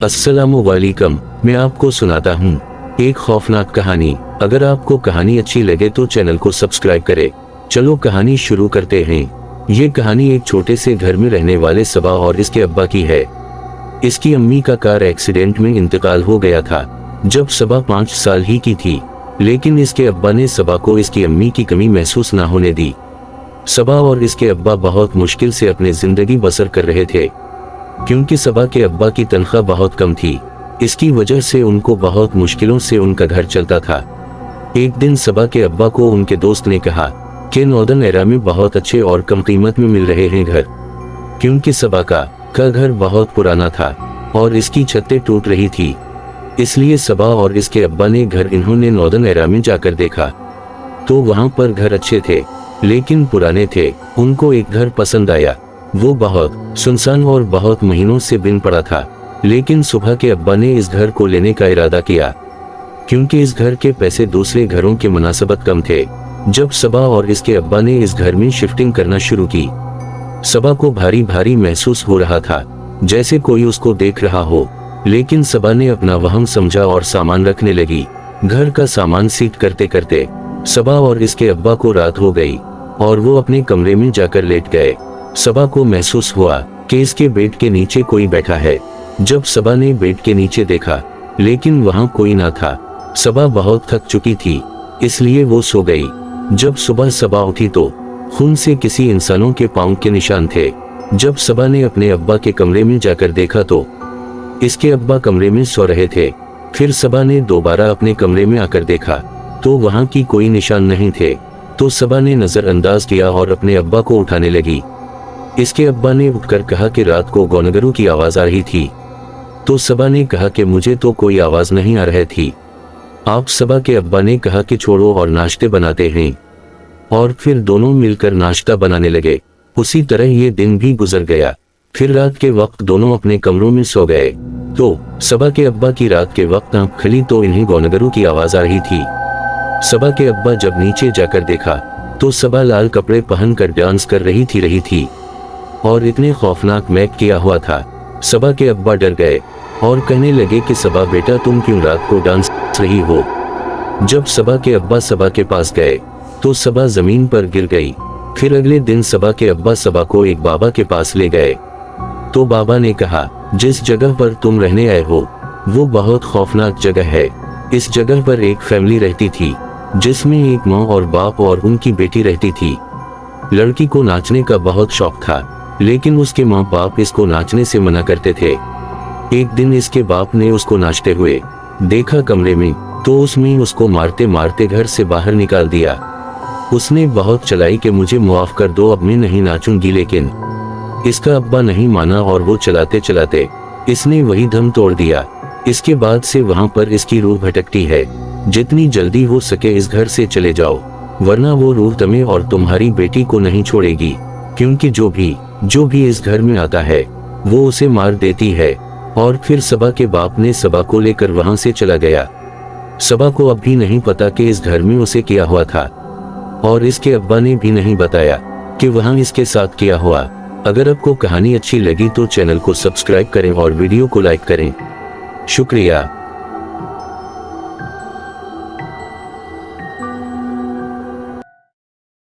अस्सलामुअलैकुम, मैं आपको सुनाता हूँ एक खौफनाक कहानी। अगर आपको कहानी अच्छी लगे तो चैनल को सब्सक्राइब करें। चलो कहानी शुरू करते हैं। ये कहानी एक छोटे से घर में रहने वाले सबा और इसके अब्बा की है। इसकी अम्मी का कार एक्सीडेंट में इंतकाल हो गया था जब सबा 5 साल ही की थी, लेकिन इसके अब्बा ने सबा को इसकी अम्मी की कमी महसूस ना होने दी। सबा और इसके अब्बा बहुत मुश्किल से अपनी जिंदगी बसर कर रहे थे क्योंकि सबा के अब्बा की तनख्वाह बहुत कम थी। इसकी वजह से उनको बहुत मुश्किलों से उनका घर चलता था। एक दिन सबा के अब्बा को उनके दोस्त ने कहा कि नॉर्दर्न एरा में बहुत अच्छे और कम कीमत में मिल रहे हैं घर, क्योंकि सबा का घर बहुत पुराना था और इसकी छतें टूट रही थी। इसलिए सबा और इसके अब्बा ने घर इन्होंने नॉर्दर्न एरा में जाकर देखा तो वहां पर घर अच्छे थे लेकिन पुराने थे। उनको एक घर पसंद आया। वो बहुत सुनसान और बहुत महीनों से बिन पड़ा था, लेकिन सुबह के अब्बा ने इस घर को लेने का इरादा किया क्योंकि इस घर के पैसे दूसरे घरों के मुनासबत कम थे। जब सबा और इसके अब्बा ने इस घर में शिफ्टिंग करना शुरू की, सबा को भारी भारी महसूस हो रहा था, जैसे कोई उसको देख रहा हो। लेकिन सबा ने अपना वहम समझा और सामान रखने लगी। घर का सामान सीट करते करते सबा और इसके अब्बा को रात हो गई और वो अपने कमरे में जाकर लेट गए। सबा को महसूस हुआ कि इसके बेड के नीचे कोई बैठा है। जब सबा ने बेड के नीचे देखा लेकिन वहां कोई ना था। सबा बहुत थक चुकी थी, इसलिए वो सो गई। जब सुबह सबा उठी तो खून से किसी इंसानों के पांव के निशान थे। जब सबा ने अपने अब्बा के कमरे में जाकर देखा तो इसके अब्बा कमरे में सो रहे थे। फिर सबा ने दोबारा अपने कमरे में आकर देखा तो वहां की कोई निशान नहीं थे। तो सबा ने नजरअंदाज किया और अपने अब्बा को उठाने लगी। इसके अब्बा ने उठकर कहा कि रात को गोनगरू की आवाज आ रही थी। तो सबा ने कहा कि मुझे तो कोई आवाज नहीं आ रही थी। आप सबा के अब्बा ने कहा कि छोड़ो और नाश्ते बनाते हैं, और फिर दोनों मिलकर नाश्ता बनाने लगे। उसी तरह ये दिन भी गुजर गया। फिर रात के वक्त दोनों अपने कमरों में सो गए। तो सबा के अब्बा की रात के वक्त आंख खुली तो इन्हें गोनगरू की आवाज आ रही थी। सबा के अब्बा जब नीचे जाकर देखा तो सबा लाल कपड़े पहनकर डांस कर रही थी और इतने खौफनाक मैक किया हुआ था। सबा के अब्बा डर गए और कहने लगे कि सबा बेटा, तुम क्यों रात को डांस रही हो। जब सबा के अब्बा सबा के पास गए तो सबा जमीन पर गिर गई। फिर अगले दिन सबा के अब्बा सबा को एक बाबा के पास ले गए तो बाबा ने कहा, जिस जगह पर तुम रहने आए हो वो बहुत खौफनाक जगह है। इस जगह पर एक फैमिली रहती थी जिसमें एक माँ और बाप और उनकी बेटी रहती थी। लड़की को नाचने का बहुत शौक था, लेकिन उसके माँ बाप इसको नाचने से मना करते थे। एक दिन इसके बाप ने उसको नाचते हुए देखा कमरे में, तो उसमें उसको मारते मारते घर से बाहर निकाल दिया। उसने बहुत चलाई कि मुझे माफ कर दो, अब मैं नहीं नाचूंगी, लेकिन इसका अब्बा नहीं माना और वो चलाते चलाते इसने वही दम तोड़ दिया। इसके बाद से वहां पर इसकी रूह भटकती है। जितनी जल्दी हो सके इस घर से चले जाओ, वरना वो रूह तुम्हें और तुम्हारी बेटी को नहीं छोड़ेगी, क्योंकि जो भी इस घर में आता है वो उसे मार देती है। और फिर सबा के बाप ने सबा को लेकर वहां से चला गया। सबा को अब भी नहीं पता कि इस घर में उसे किया हुआ था, और इसके अब्बा ने भी नहीं बताया कि वहां इसके साथ किया हुआ। अगर आपको कहानी अच्छी लगी तो चैनल को सब्सक्राइब करें और वीडियो को लाइक करें। शुक्रिया।